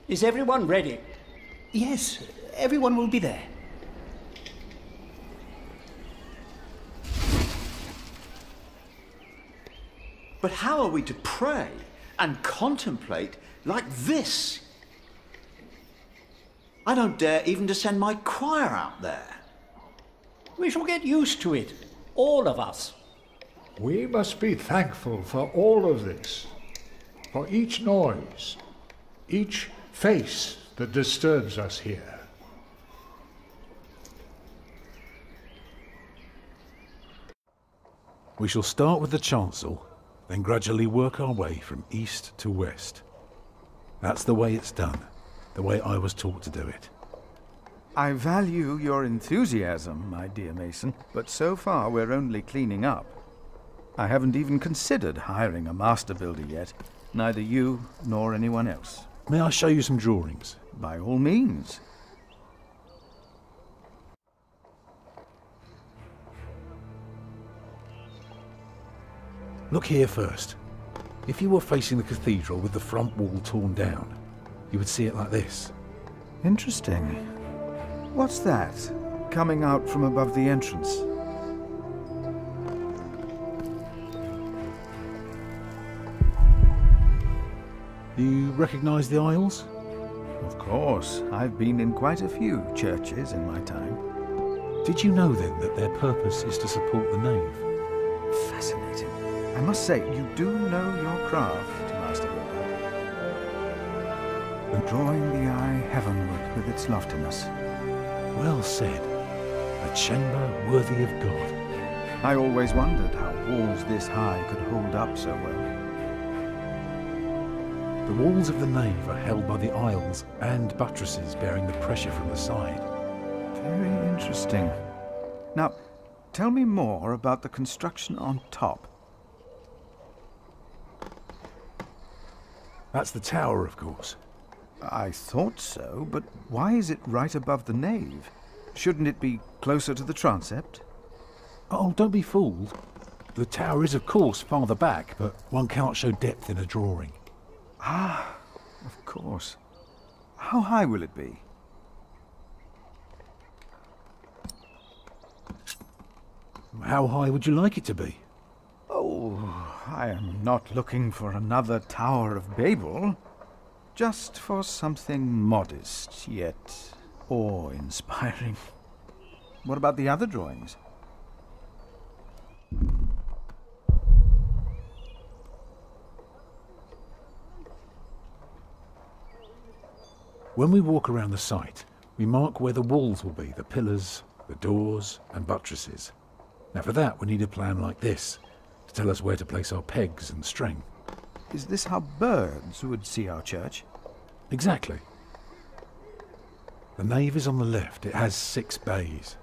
Is everyone ready? Yes, everyone will be there. But how are we to pray and contemplate like this? I don't dare even to send my choir out there. We shall get used to it, all of us. We must be thankful for all of this, for each noise, each face that disturbs us here. We shall start with the chancel, then gradually work our way from east to west. That's the way it's done, the way I was taught to do it. I value your enthusiasm, my dear Mason, but so far we're only cleaning up. I haven't even considered hiring a master builder yet, neither you nor anyone else. May I show you some drawings? By all means. Look here first. If you were facing the cathedral with the front wall torn down, you would see it like this. Interesting. What's that, coming out from above the entrance? You recognise the aisles? Of course. I've been in quite a few churches in my time. Did you know then that their purpose is to support the nave? Fascinating. I must say, you do know your craft, Master Builder. Drawing the eye heavenward with its loftiness. Well said. A chamber worthy of God. I always wondered how walls this high could hold up so well. The walls of the nave are held by the aisles and buttresses bearing the pressure from the side. Very interesting. Now, tell me more about the construction on top. That's the tower, of course. I thought so, but why is it right above the nave? Shouldn't it be closer to the transept? Oh, don't be fooled. The tower is, of course, farther back, but one cannot show depth in a drawing. Ah, of course. How high will it be? How high would you like it to be? Oh, I am not looking for another Tower of Babel. Just for something modest, yet awe-inspiring. What about the other drawings? When we walk around the site, we mark where the walls will be, the pillars, the doors and buttresses. Now for that we need a plan like this, to tell us where to place our pegs and string. Is this how birds would see our church? Exactly. The nave is on the left. It has 6 bays.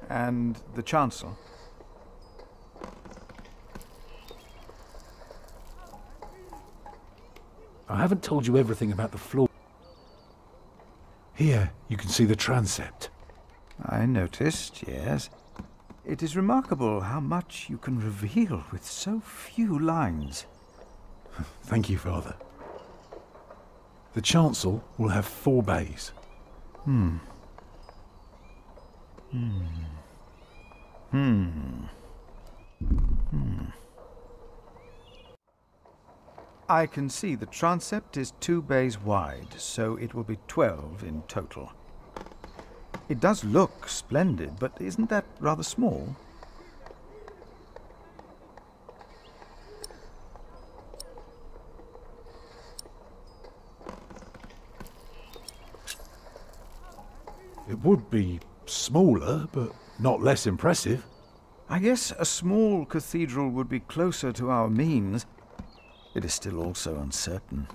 And the chancel? I haven't told you everything about the floor. Here you can see the transept. I noticed, yes. It is remarkable how much you can reveal with so few lines. Thank you, Father. The chancel will have 4 bays. I can see the transept is 2 bays wide, so it will be 12 in total. It does look splendid, but isn't that rather small? It would be smaller, but not less impressive. I guess a small cathedral would be closer to our means. It is still also uncertain.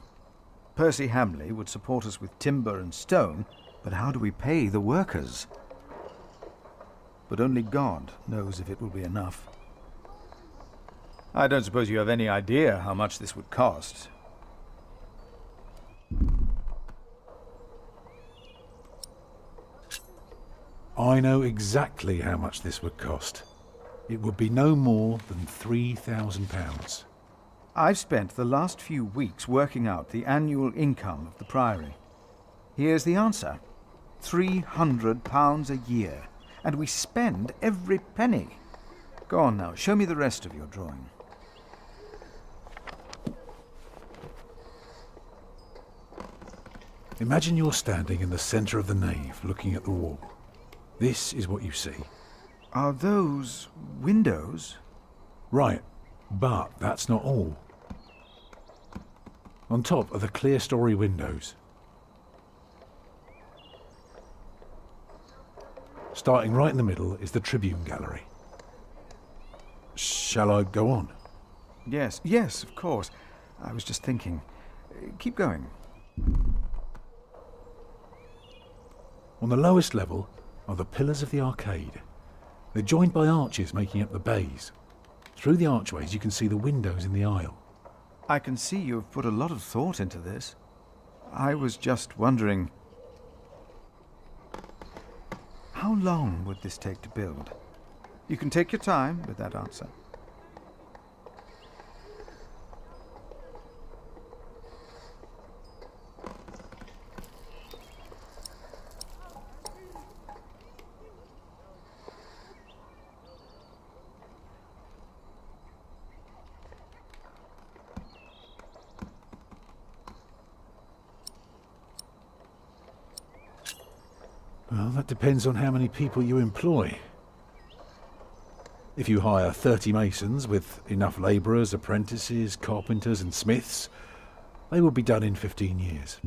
Percy Hamley would support us with timber and stone, but how do we pay the workers? But only God knows if it will be enough. I don't suppose you have any idea how much this would cost. I know exactly how much this would cost. It would be no more than £3,000. I've spent the last few weeks working out the annual income of the Priory. Here's the answer. £300 a year. And we spend every penny. Go on now, show me the rest of your drawing. Imagine you're standing in the centre of the nave, looking at the wall. This is what you see. Are those windows? Right, but that's not all. On top are the clear-story windows. Starting right in the middle is the Tribune Gallery. Shall I go on? Yes, of course. I was just thinking. Keep going. On the lowest level are the pillars of the arcade. They're joined by arches making up the bays. Through the archways you can see the windows in the aisle. I can see you've put a lot of thought into this. I was just wondering, how long would this take to build? You can take your time with that answer. Well, that depends on how many people you employ. If you hire 30 masons with enough labourers, apprentices, carpenters and smiths, they will be done in 15 years.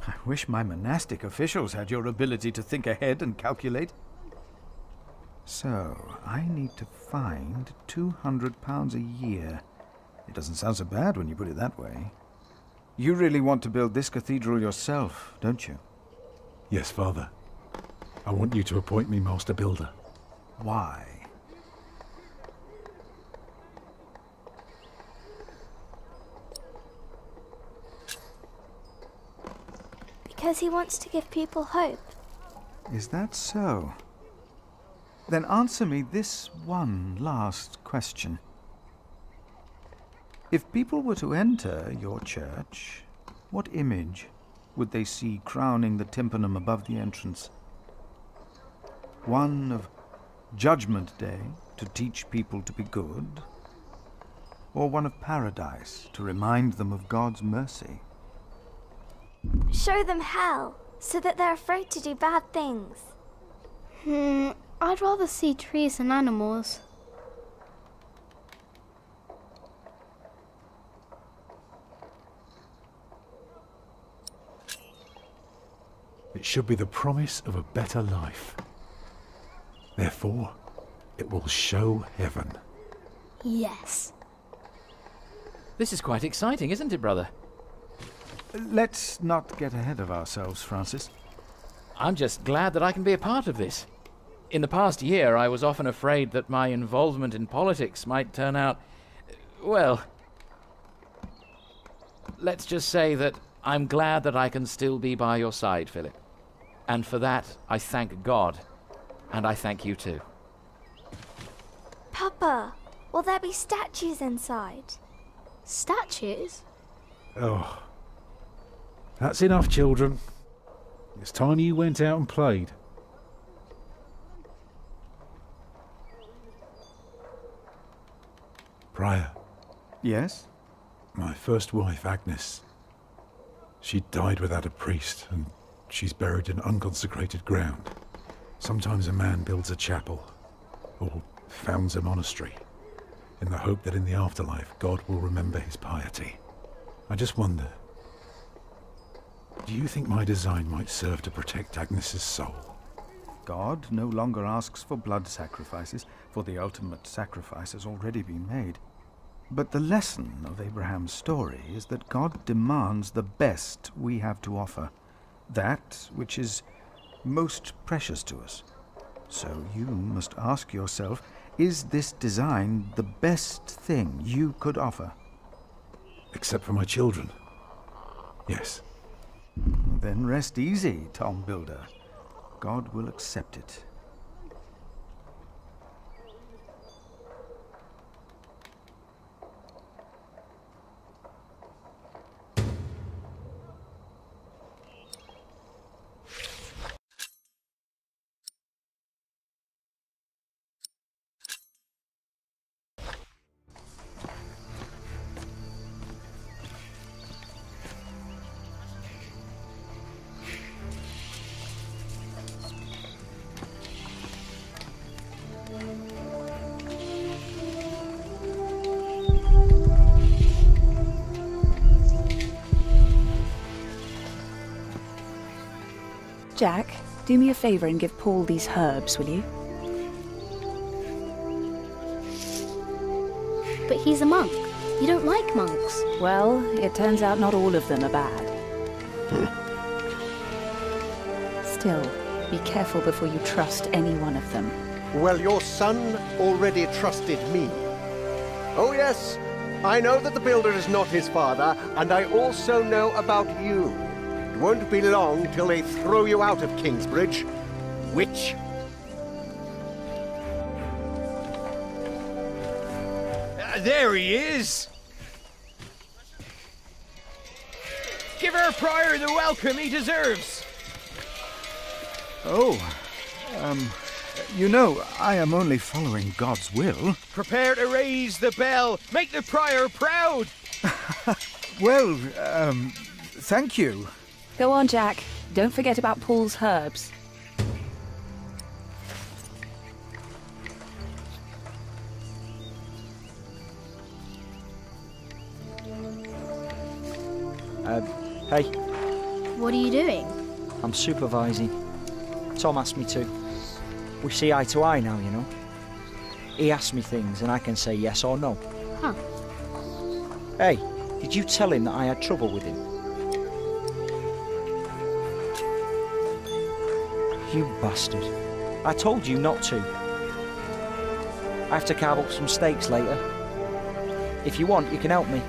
I wish my monastic officials had your ability to think ahead and calculate. So, I need to find £200 a year. It doesn't sound so bad when you put it that way. You really want to build this cathedral yourself, don't you? Yes, Father. I want you to appoint me Master Builder. Why? Because he wants to give people hope. Is that so? Then answer me this one last question. If people were to enter your church, what image would they see crowning the tympanum above the entrance? One of Judgment Day to teach people to be good? Or one of Paradise to remind them of God's mercy? Show them hell, so that they're afraid to do bad things. I'd rather see trees and animals. It should be the promise of a better life. Therefore, it will show heaven. Yes. This is quite exciting, isn't it, brother? Let's not get ahead of ourselves, Francis. I'm just glad that I can be a part of this. In the past year, I was often afraid that my involvement in politics might turn out, well, let's just say that I'm glad that I can still be by your side, Philip. And for that, I thank God. And I thank you too. Papa, will there be statues inside? Statues? Oh. That's enough, children. It's time you went out and played. Prior. Yes? My first wife, Agnes. She died without a priest, and she's buried in unconsecrated ground. Sometimes a man builds a chapel, or founds a monastery, in the hope that in the afterlife God will remember his piety. I just wonder, do you think my design might serve to protect Agnes's soul? God no longer asks for blood sacrifices, for the ultimate sacrifice has already been made. But the lesson of Abraham's story is that God demands the best we have to offer, that which is most precious to us. So you must ask yourself, is this design the best thing you could offer? Except for my children. Yes. Then rest easy, Tom Builder. God will accept it. Jack, do me a favour and give Paul these herbs, will you? But he's a monk. You don't like monks. Well, it turns out not all of them are bad. Still, be careful before you trust any one of them. Well, your son already trusted me. Oh yes, I know that the builder is not his father, and I also know about you. It won't be long till they throw you out of Kingsbridge. Witch. There he is! Give our prior the welcome he deserves! Oh, you know, I am only following God's will. Prepare to raise the bell! Make the prior proud! Well, thank you. Go on, Jack. Don't forget about Paul's herbs. Hey. What are you doing? I'm supervising. Tom asked me to. We see eye to eye now, you know. He asks me things and I can say yes or no. Huh. Hey, did you tell him that I had trouble with him? You bastard. I told you not to. I have to carve up some steaks later. If you want, you can help me.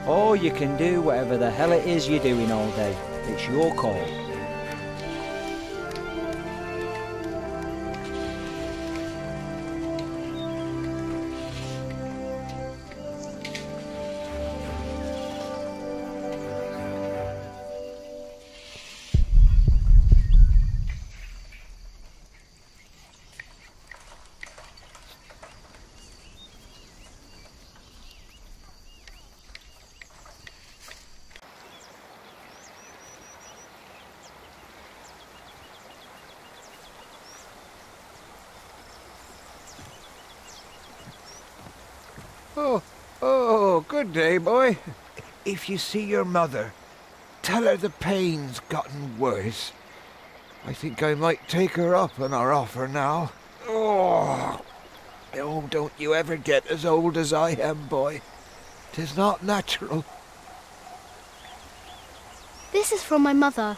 Or you can do whatever the hell it is you're doing all day. It's your call. Oh, good day, boy. If you see your mother, tell her the pain's gotten worse. I think I might take her up on our offer now. Oh, don't you ever get as old as I am, boy. 'Tis not natural. This is from my mother.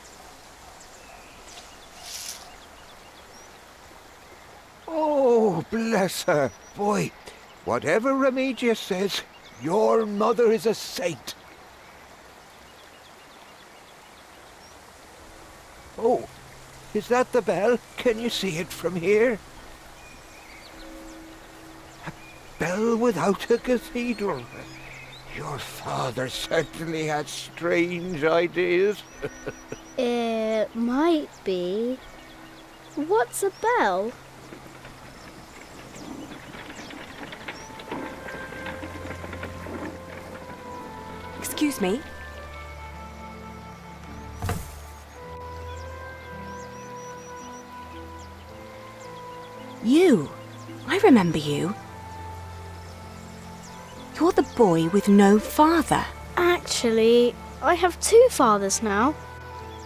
Oh, bless her. Boy, whatever Remigius says, your mother is a saint. Oh, is that the bell? Can you see it from here? A bell without a cathedral. Your father certainly had strange ideas. It might be. What's a bell? Excuse me? You! I remember you. You're the boy with no father. Actually, I have two fathers now.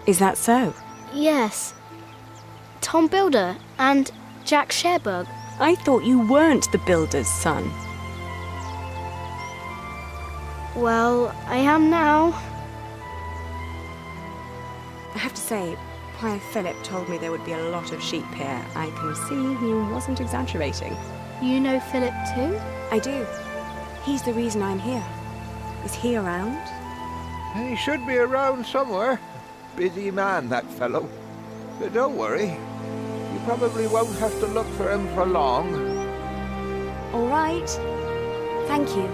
Is that so? Yes. Tom Builder and Jack Sherbug. I thought you weren't the builder's son. Well, I am now. I have to say, Prior Philip told me there would be a lot of sheep here. I can see he wasn't exaggerating. You know Philip too? I do. He's the reason I'm here. Is he around? He should be around somewhere. Busy man, that fellow. But don't worry. You probably won't have to look for him for long. All right. Thank you.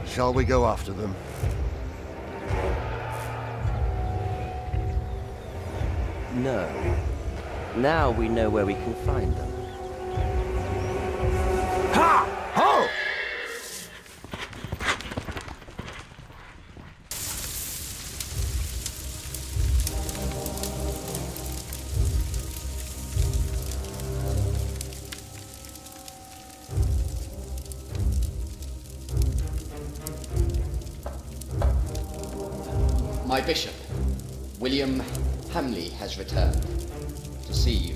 Shall we go after them? No. Now we know where we can find them. Ha! Ho! My bishop, William Hamley, has returned to see you.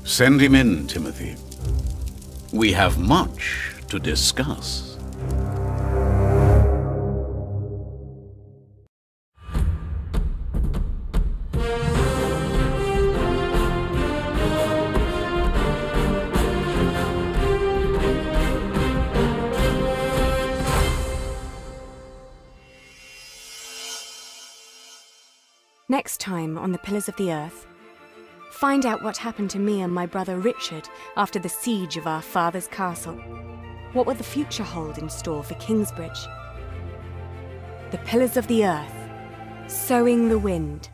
Send him in, Timothy. We have much to discuss. Next time on the Pillars of the Earth, find out what happened to me and my brother Richard after the siege of our father's castle. What will the future hold in store for Kingsbridge? The Pillars of the Earth, Sowing the Wind.